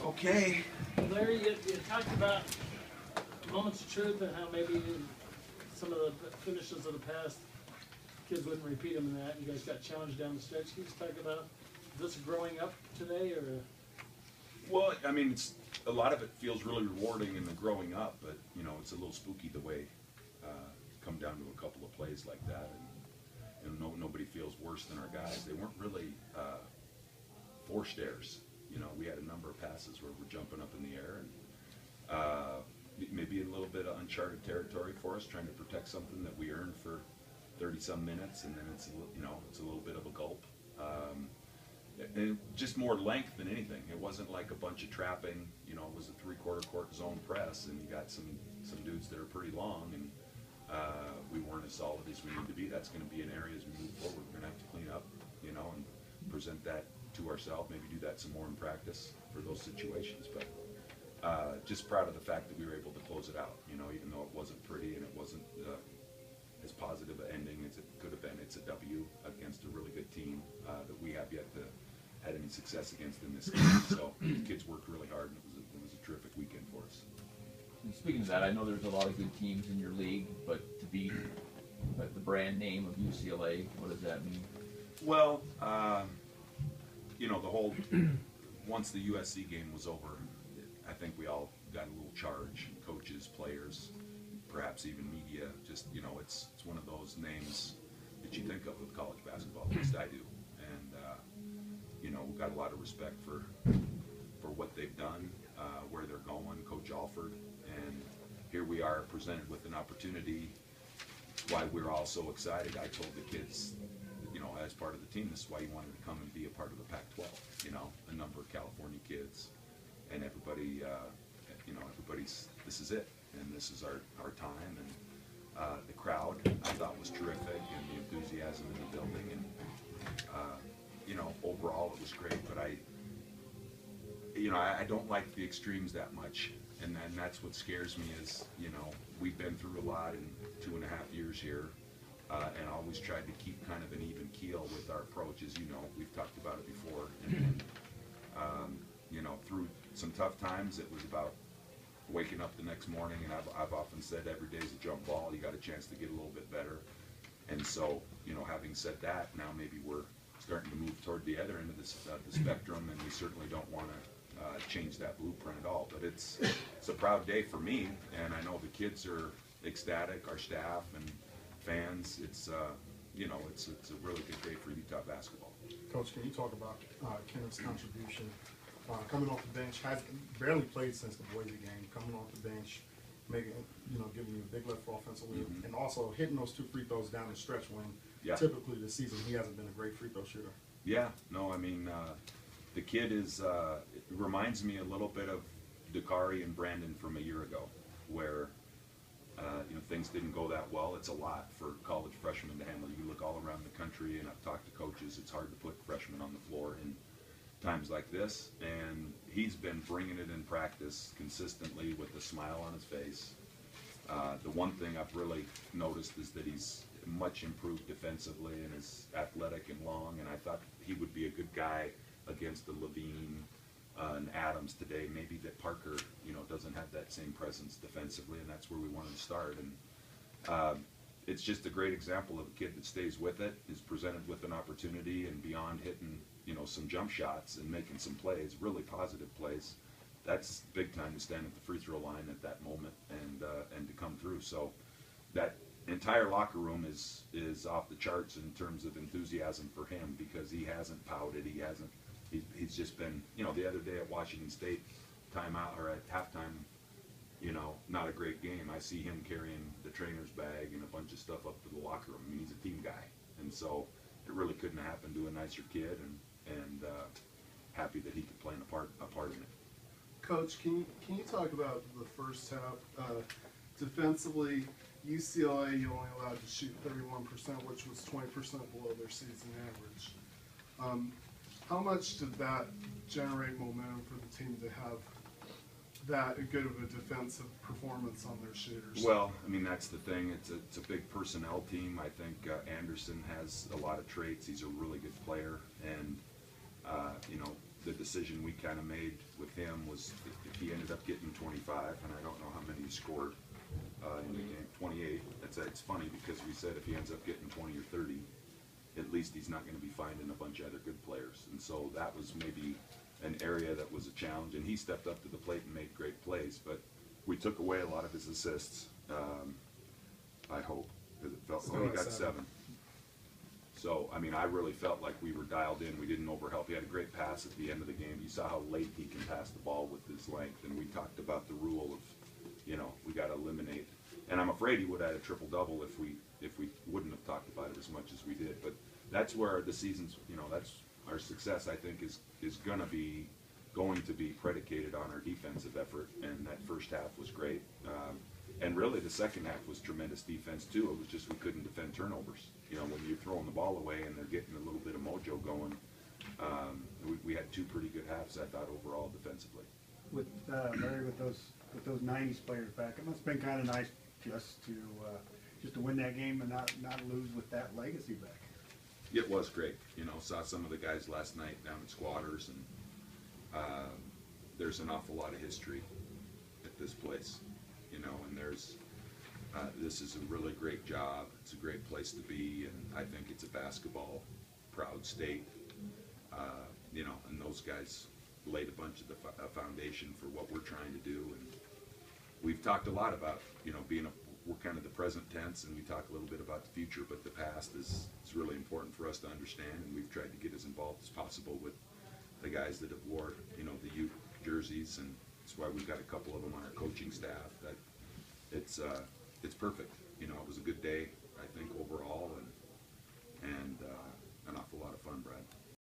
Okay. Larry, you talked about moments of truth and how maybe some of the finishes of the past, kids wouldn't repeat them in that. You guys got challenged down the stretch. Can you just talk about this growing up today, or? Well, I mean, a lot of it feels really rewarding in the growing up, but you know, it's a little spooky the way come down to a couple of plays like that, and nobody feels worse than our guys. They weren't really forced errors. You know, we had a number of passes where we're jumping up in the air, and maybe a little bit of uncharted territory for us, trying to protect something that we earned for 30-some minutes, and then it's a little bit of a gulp. And just more length than anything. It wasn't like a bunch of trapping. You know, it was a three-quarter court zone press, and you got some dudes that are pretty long, and we weren't as solid as we need to be. That's going to be an area as we move forward. We're going to have to clean up, you know, and present that to ourselves. Maybe do that some more in practice for those situations. But just proud of the fact that we were able to close it out. You know, even though it wasn't pretty and it wasn't as positive an ending as it could have been. It's a W against a really good team that we have yet to had any success against in this game. So the kids worked really hard, and it was a terrific weekend for us. And speaking of that, I know there's a lot of good teams in your league, but to beat the brand name of UCLA, what does that mean? Well, you know, the whole once the USC game was over, I think we all got a little charge, coaches, players, perhaps even media. Just, you know, it's one of those names that you think of with college basketball. At least I do. And you know, we've got a lot of respect for what they've done, where they're going, Coach Alford, and here we are presented with an opportunity. Why we're all so excited. I told the kids, you know, as part of the team, this is why you wanted to come and be a part of the Pac-12. You know, a number of California kids, and everybody, you know, everybody's. This is it, and this is our time. And the crowd, I thought, was terrific, and the enthusiasm in the building, and you know, overall it was great. But I don't like the extremes that much, and then that's what scares me. Is, you know, we've been through a lot in 2.5 years here. And always tried to keep kind of an even keel with our approach. As you know, we've talked about it before. And you know, through some tough times, it was about waking up the next morning. And I've often said every day's a jump ball. You got a chance to get a little bit better. And so, you know, having said that, now maybe we're starting to move toward the other end of the spectrum, and we certainly don't want to change that blueprint at all. But it's a proud day for me, and I know the kids are ecstatic, our staff and fans. It's you know, it's a really good day for Utah basketball. Coach, can you talk about Kenneth's contribution coming off the bench? Has barely played since the Boise game. Coming off the bench, making, you know, giving you a big lift offensively, and also hitting those 2 free throws down the stretch when typically this season he hasn't been a great free throw shooter. Yeah, no, I mean, the kid is. It reminds me a little bit of Dakari and Brandon from a year ago, where. You know, things didn't go that well. It's a lot for college freshmen to handle. You look all around the country, and I've talked to coaches, it's hard to put freshmen on the floor in times like this, and he's been bringing it in practice consistently with a smile on his face. The one thing I've really noticed is that he's much improved defensively and is athletic and long, and I thought he would be a good guy against the Levine and Adams today. Maybe that Parker, you know, doesn't have that same presence defensively, and that's where we wanted to start. And it's just a great example of a kid that stays with it, is presented with an opportunity, and beyond hitting, you know, some jump shots and making some plays, really positive plays. That's big time to stand at the free throw line at that moment and to come through. So that entire locker room is off the charts in terms of enthusiasm for him, because he hasn't pouted, he's just been, you know, the other day at Washington State, timeout or at halftime, you know, not a great game. I see him carrying the trainer's bag and a bunch of stuff up to the locker room. I mean, he's a team guy, and so it really couldn't have happened to a nicer kid, and happy that he could play a part in it. Coach, can you talk about the first half? Defensively, UCLA, you only allowed to shoot 31%, which was 20% below their season average. How much did that generate momentum for the team to have that good of a defensive performance on their shooters? Well, I mean, that's the thing. It's a big personnel team. I think Anderson has a lot of traits. He's a really good player, and you know, the decision we kind of made with him was if he ended up getting 25, and I don't know how many he scored in the game, 28. It's funny because we said if he ends up getting 20 or 30, at least he's not going to be finding a bunch of other good players. And so that was maybe an area that was a challenge, and he stepped up to the plate and made great plays. But we took away a lot of his assists, I hope, because it felt Still he at got 7. 7. So, I mean, I really felt like we were dialed in. We didn't overhelp. He had a great pass at the end of the game. You saw how late he can pass the ball with his length, and we talked about the rule of, you know, we got to eliminate. And I'm afraid he would have had a triple-double if we wouldn't have talked about it as much as we did. But that's where the season's, you know, that's our success, I think, is going to be predicated on our defensive effort. And that first half was great. And really, the second half was tremendous defense, too. It was just we couldn't defend turnovers. You know, when you're throwing the ball away and they're getting a little bit of mojo going, we had 2 pretty good halves, I thought, overall defensively. With Larry, with those '90s players back, it must have been kind of nice just to win that game and not lose with that legacy back. It was great. You know, saw some of the guys last night down at Squatters, and there's an awful lot of history at this place. You know, and this is a really great job. It's a great place to be, and I think it's a basketball proud state. You know, and those guys laid a bunch of the foundation for what we're trying to do. And we've talked a lot about, you know, we're kind of the present tense, and we talk a little bit about the future, but the past is really important for us to understand, and we've tried to get as involved as possible with the guys that have wore, you know, the U jerseys, and that's why we've got a couple of them on our coaching staff. That it's perfect. You know, it was a good day, I think, overall, and an awful lot of fun, Brad.